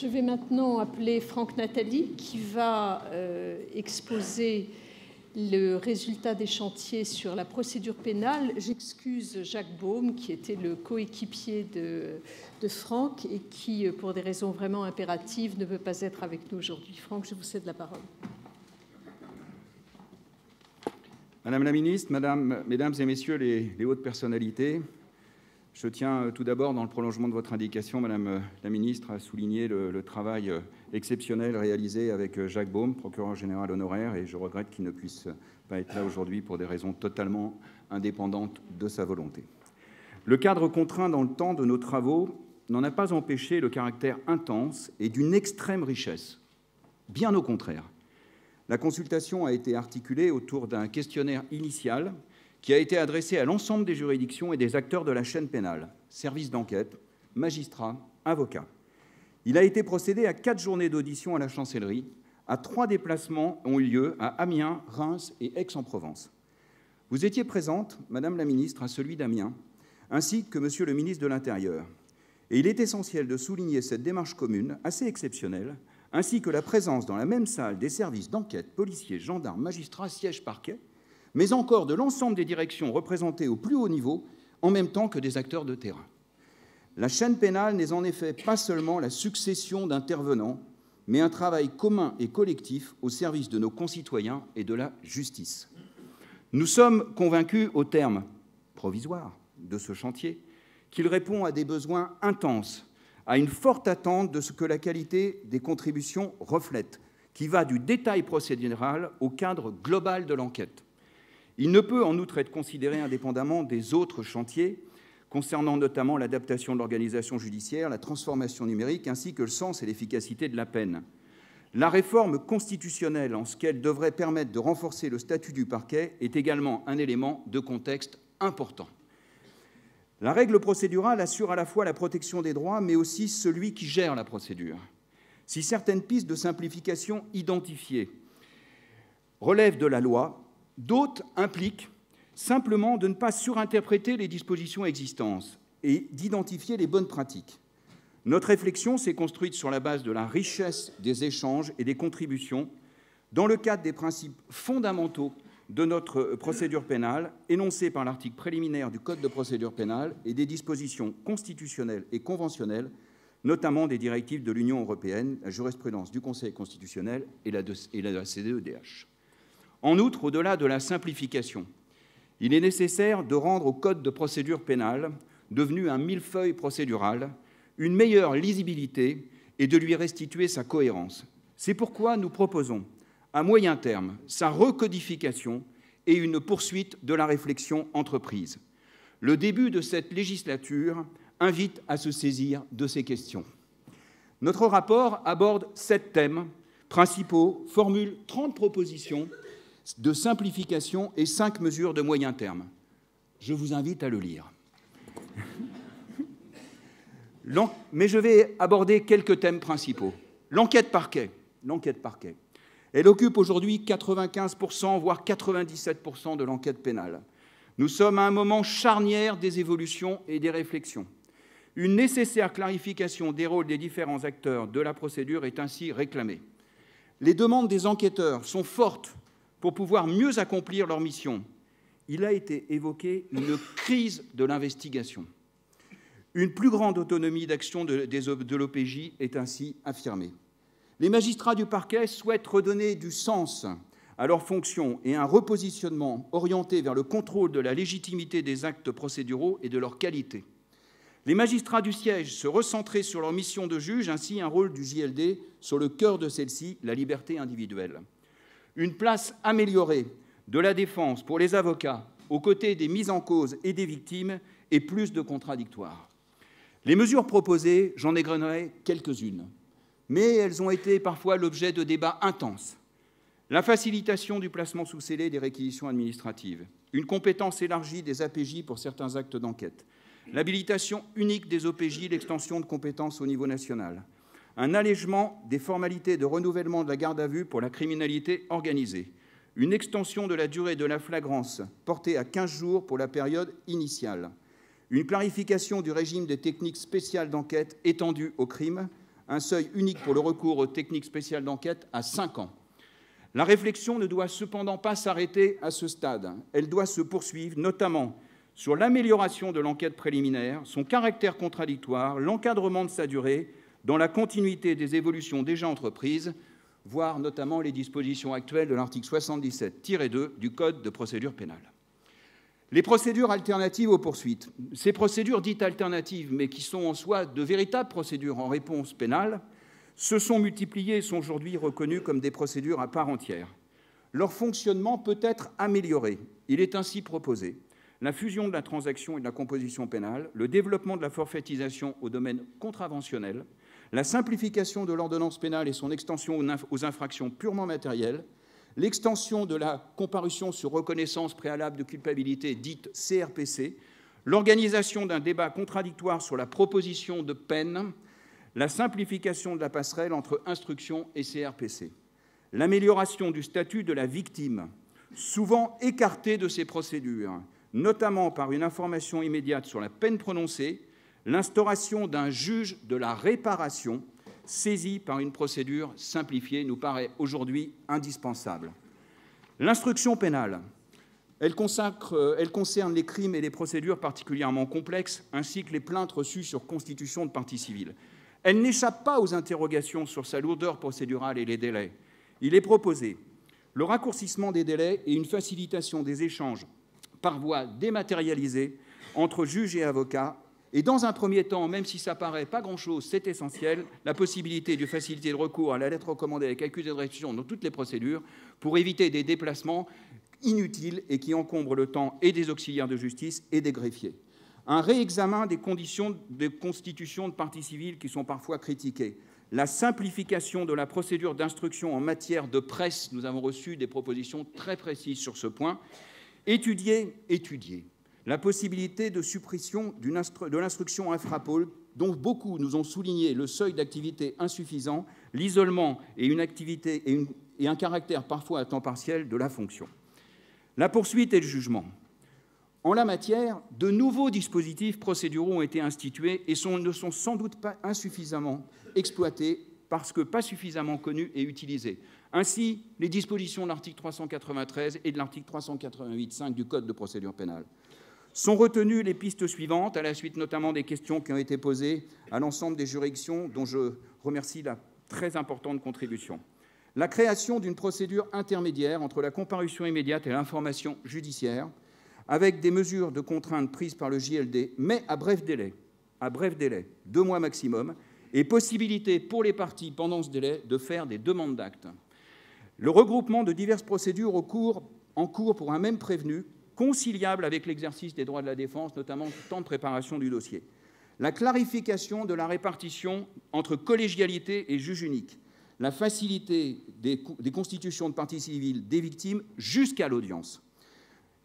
Je vais maintenant appeler Franck Nathalie qui va exposer le résultat des chantiers sur la procédure pénale. J'excuse Jacques Baume, qui était le coéquipier de Franck et qui, pour des raisons vraiment impératives, ne peut pas être avec nous aujourd'hui. Franck, je vous cède la parole. Madame la ministre, mesdames et messieurs les hautes personnalités, je tiens tout d'abord, dans le prolongement de votre indication, Madame la ministre, à souligner le travail exceptionnel réalisé avec Jacques Baume, procureur général honoraire, et je regrette qu'il ne puisse pas être là aujourd'hui pour des raisons totalement indépendantes de sa volonté. Le cadre contraint dans le temps de nos travaux n'en a pas empêché le caractère intense et d'une extrême richesse. Bien au contraire. La consultation a été articulée autour d'un questionnaire initial qui a été adressé à l'ensemble des juridictions et des acteurs de la chaîne pénale, services d'enquête, magistrats, avocats. Il a été procédé à 4 journées d'audition à la chancellerie, à 3 déplacements ont eu lieu à Amiens, Reims et Aix-en-Provence. Vous étiez présente, Madame la ministre, à celui d'Amiens, ainsi que Monsieur le ministre de l'Intérieur. Et il est essentiel de souligner cette démarche commune, assez exceptionnelle, ainsi que la présence dans la même salle des services d'enquête, policiers, gendarmes, magistrats, sièges, parquets, mais encore de l'ensemble des directions représentées au plus haut niveau, en même temps que des acteurs de terrain. La chaîne pénale n'est en effet pas seulement la succession d'intervenants, mais un travail commun et collectif au service de nos concitoyens et de la justice. Nous sommes convaincus, au terme provisoire de ce chantier, qu'il répond à des besoins intenses, à une forte attente de ce que la qualité des contributions reflète, qui va du détail procédural au cadre global de l'enquête. Il ne peut en outre être considéré indépendamment des autres chantiers, concernant notamment l'adaptation de l'organisation judiciaire, la transformation numérique, ainsi que le sens et l'efficacité de la peine. La réforme constitutionnelle, en ce qu'elle devrait permettre de renforcer le statut du parquet, est également un élément de contexte important. La règle procédurale assure à la fois la protection des droits, mais aussi celui qui gère la procédure. Si certaines pistes de simplification identifiées relèvent de la loi, d'autres impliquent simplement de ne pas surinterpréter les dispositions existantes et d'identifier les bonnes pratiques. Notre réflexion s'est construite sur la base de la richesse des échanges et des contributions dans le cadre des principes fondamentaux de notre procédure pénale, énoncés par l'article préliminaire du Code de procédure pénale et des dispositions constitutionnelles et conventionnelles, notamment des directives de l'Union européenne, la jurisprudence du Conseil constitutionnel et la CEDH. En outre, au-delà de la simplification, il est nécessaire de rendre au Code de procédure pénale, devenu un millefeuille procédural, une meilleure lisibilité et de lui restituer sa cohérence. C'est pourquoi nous proposons, à moyen terme, sa recodification et une poursuite de la réflexion entreprise. Le début de cette législature invite à se saisir de ces questions. Notre rapport aborde 7 thèmes principaux, formule 30 propositions de simplification et 5 mesures de moyen terme. Je vous invite à le lire. Mais je vais aborder quelques thèmes principaux. L'enquête parquet. Elle occupe aujourd'hui 95%, voire 97% de l'enquête pénale. Nous sommes à un moment charnière des évolutions et des réflexions. Une nécessaire clarification des rôles des différents acteurs de la procédure est ainsi réclamée. Les demandes des enquêteurs sont fortes pour pouvoir mieux accomplir leur mission. Il a été évoqué une crise de l'investigation. Une plus grande autonomie d'action de l'OPJ est ainsi affirmée. Les magistrats du parquet souhaitent redonner du sens à leurs fonctions et un repositionnement orienté vers le contrôle de la légitimité des actes procéduraux et de leur qualité. Les magistrats du siège se recentrer sur leur mission de juge, ainsi un rôle du JLD sur le cœur de celle-ci, la liberté individuelle. Une place améliorée de la défense pour les avocats aux côtés des mises en cause et des victimes et plus de contradictoires. Les mesures proposées, j'en égrenerai quelques-unes, mais elles ont été parfois l'objet de débats intenses. La facilitation du placement sous scellé des réquisitions administratives, une compétence élargie des APJ pour certains actes d'enquête, l'habilitation unique des OPJ, l'extension de compétences au niveau national, un allègement des formalités de renouvellement de la garde à vue pour la criminalité organisée, une extension de la durée de la flagrance portée à 15 jours pour la période initiale, une clarification du régime des techniques spéciales d'enquête étendues aux crimes, un seuil unique pour le recours aux techniques spéciales d'enquête à 5 ans. La réflexion ne doit cependant pas s'arrêter à ce stade. Elle doit se poursuivre, notamment sur l'amélioration de l'enquête préliminaire, son caractère contradictoire, l'encadrement de sa durée, dans la continuité des évolutions déjà entreprises, voire notamment les dispositions actuelles de l'article 77-2 du Code de procédure pénale. Les procédures alternatives aux poursuites. Ces procédures dites alternatives, mais qui sont en soi de véritables procédures en réponse pénale, se sont multipliées et sont aujourd'hui reconnues comme des procédures à part entière. Leur fonctionnement peut être amélioré. Il est ainsi proposé la fusion de la transaction et de la composition pénale, le développement de la forfaitisation au domaine contraventionnel, la simplification de l'ordonnance pénale et son extension aux infractions purement matérielles, l'extension de la comparution sur reconnaissance préalable de culpabilité, dite CRPC, l'organisation d'un débat contradictoire sur la proposition de peine, la simplification de la passerelle entre instruction et CRPC, l'amélioration du statut de la victime, souvent écartée de ces procédures, notamment par une information immédiate sur la peine prononcée, l'instauration d'un juge de la réparation saisi par une procédure simplifiée nous paraît aujourd'hui indispensable. L'instruction pénale, elle concerne les crimes et les procédures particulièrement complexes, ainsi que les plaintes reçues sur constitution de partie civile. Elle n'échappe pas aux interrogations sur sa lourdeur procédurale et les délais. Il est proposé le raccourcissement des délais et une facilitation des échanges par voie dématérialisée entre juges et avocats. Et dans un premier temps, même si ça paraît pas grand-chose, c'est essentiel, la possibilité de faciliter le recours à la lettre recommandée avec accusé de restitution dans toutes les procédures pour éviter des déplacements inutiles et qui encombrent le temps et des auxiliaires de justice et des greffiers. Un réexamen des conditions de constitution de partie civile qui sont parfois critiquées. La simplification de la procédure d'instruction en matière de presse. Nous avons reçu des propositions très précises sur ce point. Étudier la possibilité de suppression de l'instruction infrapôle, dont beaucoup nous ont souligné le seuil d'activité insuffisant, l'isolement et un caractère parfois à temps partiel de la fonction. La poursuite et le jugement. En la matière, de nouveaux dispositifs procéduraux ont été institués et ne sont sans doute pas insuffisamment exploités parce que pas suffisamment connus et utilisés. Ainsi, les dispositions de l'article 393 et de l'article 388.5 du Code de procédure pénale. Sont retenues les pistes suivantes, à la suite notamment des questions qui ont été posées à l'ensemble des juridictions, dont je remercie la très importante contribution. La création d'une procédure intermédiaire entre la comparution immédiate et l'information judiciaire, avec des mesures de contrainte prises par le JLD, mais à bref délai, 2 mois maximum, et possibilité pour les parties, pendant ce délai, de faire des demandes d'actes. Le regroupement de diverses procédures en cours pour un même prévenu, conciliable avec l'exercice des droits de la défense, notamment le temps de préparation du dossier. La clarification de la répartition entre collégialité et juge unique. La facilité des constitutions de partie civile des victimes jusqu'à l'audience.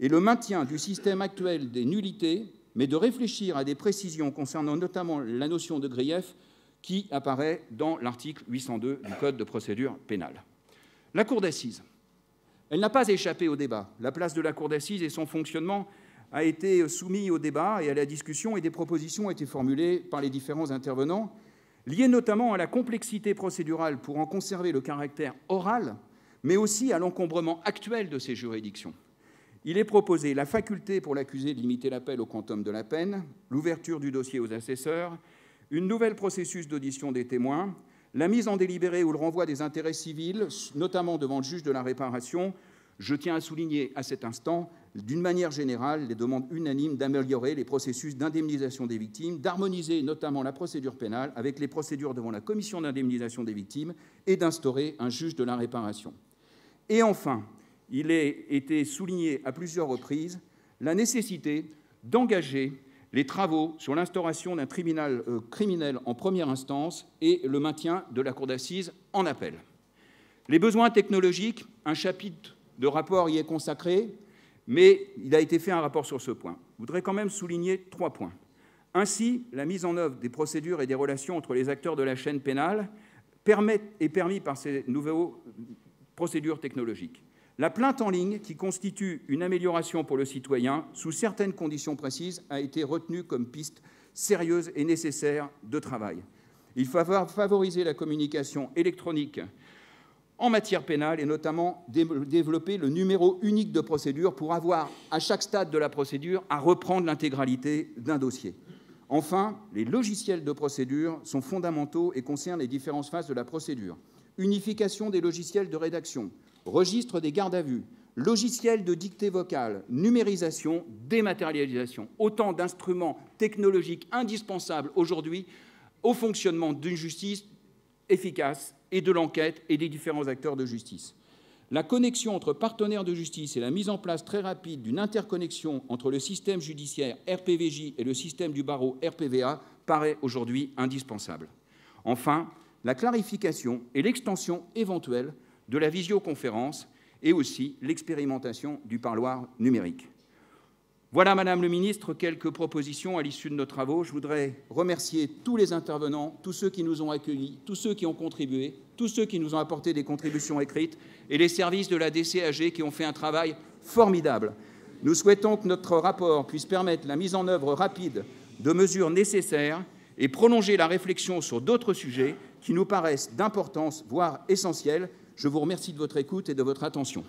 Et le maintien du système actuel des nullités, mais de réfléchir à des précisions concernant notamment la notion de grief qui apparaît dans l'article 802 du Code de procédure pénale. La Cour d'assises. Elle n'a pas échappé au débat. La place de la Cour d'assises et son fonctionnement a été soumis au débat et à la discussion, et des propositions ont été formulées par les différents intervenants, liées notamment à la complexité procédurale pour en conserver le caractère oral, mais aussi à l'encombrement actuel de ces juridictions. Il est proposé la faculté pour l'accusé de limiter l'appel au quantum de la peine, l'ouverture du dossier aux assesseurs, une nouvelle processus d'audition des témoins, la mise en délibéré ou le renvoi des intérêts civils, notamment devant le juge de la réparation. Je tiens à souligner à cet instant, d'une manière générale, les demandes unanimes d'améliorer les processus d'indemnisation des victimes, d'harmoniser notamment la procédure pénale avec les procédures devant la commission d'indemnisation des victimes et d'instaurer un juge de la réparation. Et enfin, il a été souligné à plusieurs reprises la nécessité d'engager les travaux sur l'instauration d'un tribunal criminel en première instance et le maintien de la cour d'assises en appel. Les besoins technologiques, un chapitre de rapport y est consacré, mais il a été fait un rapport sur ce point. Je voudrais quand même souligner 3 points. Ainsi, la mise en œuvre des procédures et des relations entre les acteurs de la chaîne pénale est permis par ces nouvelles procédures technologiques. La plainte en ligne, qui constitue une amélioration pour le citoyen, sous certaines conditions précises, a été retenue comme piste sérieuse et nécessaire de travail. Il faut favoriser la communication électronique en matière pénale et notamment développer le numéro unique de procédure pour avoir, à chaque stade de la procédure, à reprendre l'intégralité d'un dossier. Enfin, les logiciels de procédure sont fondamentaux et concernent les différentes phases de la procédure. Unification des logiciels de rédaction, registre des gardes à vue, logiciel de dictée vocale, numérisation, dématérialisation, autant d'instruments technologiques indispensables aujourd'hui au fonctionnement d'une justice efficace et de l'enquête et des différents acteurs de justice. La connexion entre partenaires de justice et la mise en place très rapide d'une interconnexion entre le système judiciaire RPVJ et le système du barreau RPVA paraît aujourd'hui indispensable. Enfin, la clarification et l'extension éventuelle de la visioconférence et aussi l'expérimentation du parloir numérique. Voilà, Madame le Ministre, quelques propositions à l'issue de nos travaux. Je voudrais remercier tous les intervenants, tous ceux qui nous ont accueillis, tous ceux qui ont contribué, tous ceux qui nous ont apporté des contributions écrites et les services de la DCAG qui ont fait un travail formidable. Nous souhaitons que notre rapport puisse permettre la mise en œuvre rapide de mesures nécessaires et prolonger la réflexion sur d'autres sujets qui nous paraissent d'importance, voire essentiels. Je vous remercie de votre écoute et de votre attention.